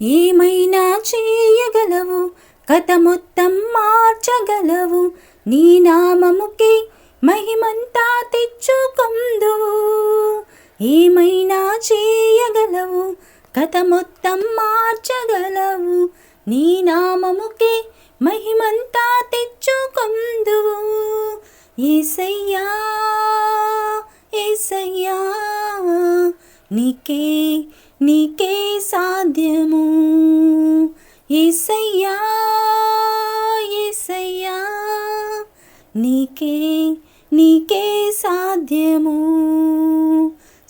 ఏమైనా చేయగలవు, కథ మొత్తం మార్చగలవు, నీ నామముకే మహిమంతా తెచ్చుకొందువు. ఏమైనా చేయగలవు, కథ మొత్తం మార్చగలవు, నీ నామముకే మహిమంతా తెచ్చుకొందువు. యేసయ్యా యేసయ్యా, నీకే నీకే సాధ్యము. యేసయ్యా యేసయ్యా, నీకే నీకే సాధ్యము.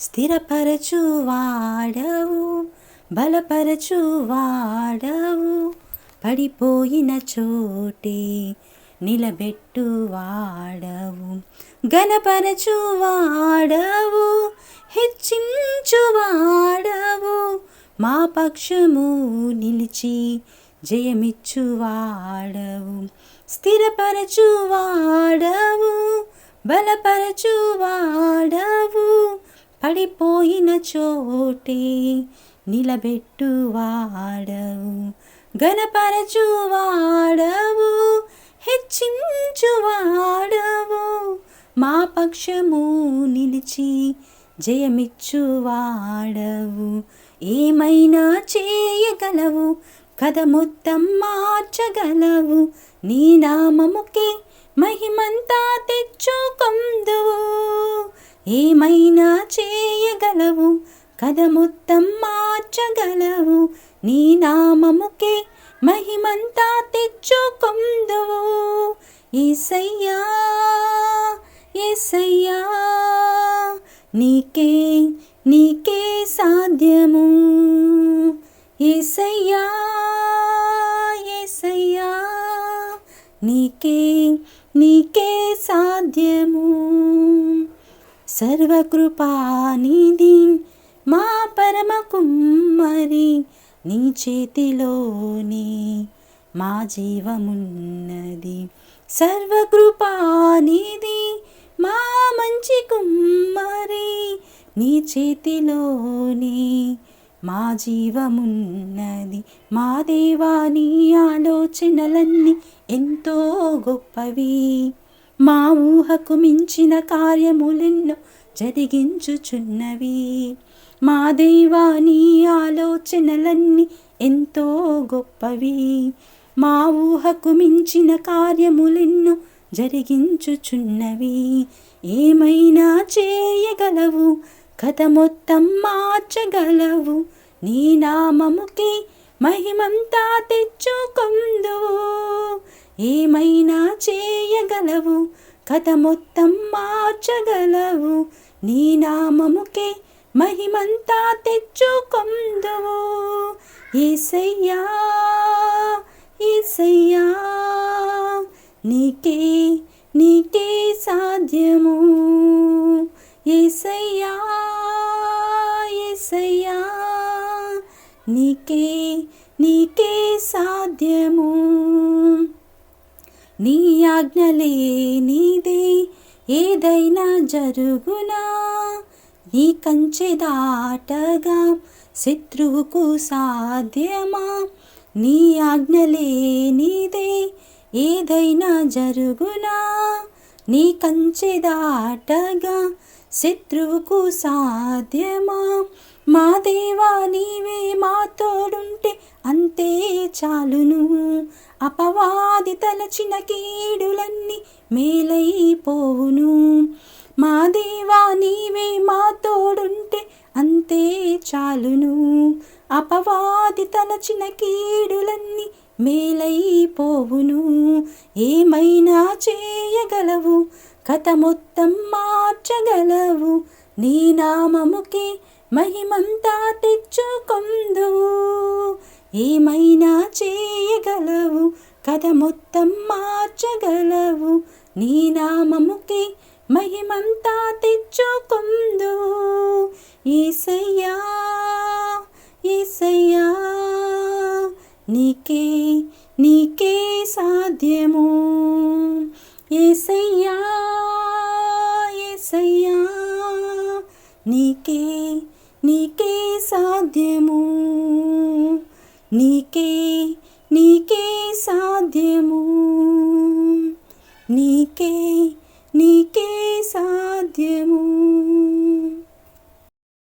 స్థిరపరచువాడవు, బలపరచువాడవు, పడిపోయిన చోటే నిలబెట్టువాడవు, ఘనపరచువాడవు, హెచ్చించువాడవు, మా పక్షము నిలిచి జయమిచ్చువాడవు. స్థిరపరచువాడవు, బలపరచువాడవు, పడిపోయిన చోటే నిలబెట్టువాడవు, ఘనపరచువాడవు, హెచ్చించువాడవు, మా పక్షము నిలిచి జయమిచ్చువాడవు. ఏమైనా చేయగలవు, కథ మొత్తం మార్చగలవు, నీ నామముకే మహిమంతా తెచ్చుకొందువు. ఏమైనా చేయగలవు, కథ మొత్తం మార్చగలవు, నీ నామముకే మహిమంతా తెచ్చుకొందువు. యేసయ్యా యేసయ్యా, నీకే నీకే సాధ్యము. యేసయ్యా యేసయ్యా, నీకే నీకే సాధ్యము. సర్వకృపానిధి మా పరమ కుమ్మరి, నీ చేతిలోనే మా జీవమున్నది. సర్వకృపానిధి మా మంచి కుమ్మరి, నీ చేతిలోనే మా జీవమున్నది. మా దేవా, నీ ఆలోచనలన్నీ ఎంతో గొప్పవి, మా ఊహకు మించిన కార్యములెన్నో జరిగించుచున్నవి. మా దేవా, నీ ఆలోచనలన్నీ ఎంతో గొప్పవి, మా ఊహకు మించిన కార్యములెన్నో జరిగించుచున్నవి. ఏమైనా చేయగలవు, కథ మొత్తం మార్చగలవు, నీ నామముకే మహిమంతా తెచ్చుకొందువు. ఏమైనా చేయగలవు, కథ మొత్తం మార్చగలవు, నీ నామముకే మహిమంతా తెచ్చుకొందువు. యేసయ్యా యేసయ్యా, నీకే నీకే సాధ్యము. యేసయ్యా యేసయ్యా, నీకే నీకే సాధ్యము. నీ ఆజ్ఞలే నీదే ఏదైనా జరుగునా, నీ కంచె దాటగా శత్రువుకు సాధ్యమా. నీ ఆజ్ఞలే నీదే ఏదైనా జరుగునా, నీ కంచె దాటగా శత్రువుకు సాధ్యమా. మా దేవా, నీవే మా తోడుంటే అంతే చాలును, అపవాది తలచిన కీడులన్నీ మేలైపోవును. మా దేవా, నీవే మా తోడుంటే అంతే చాలును, అపవాది తలచిన కీడులన్నీ మేలైపోవును. ఏమైనా చేయగలవు, కథ మొత్తం మార్చగలవు, నీ నామముకే మహిమంతా తెచ్చుకొందువు. ఏమైనా చేయగలవు, కథ మొత్తం మార్చగలవు, నీ నామముకే మహిమంతా తెచ్చుకొందువు. యేసయ్యా యేసయ్యా, నీకే నీకే సాధ్యము. యేసయ్యా యేసయ్యా, నీకే నీకే సాధ్యము. నీకే నీకే సాధ్యము నీకే నీకే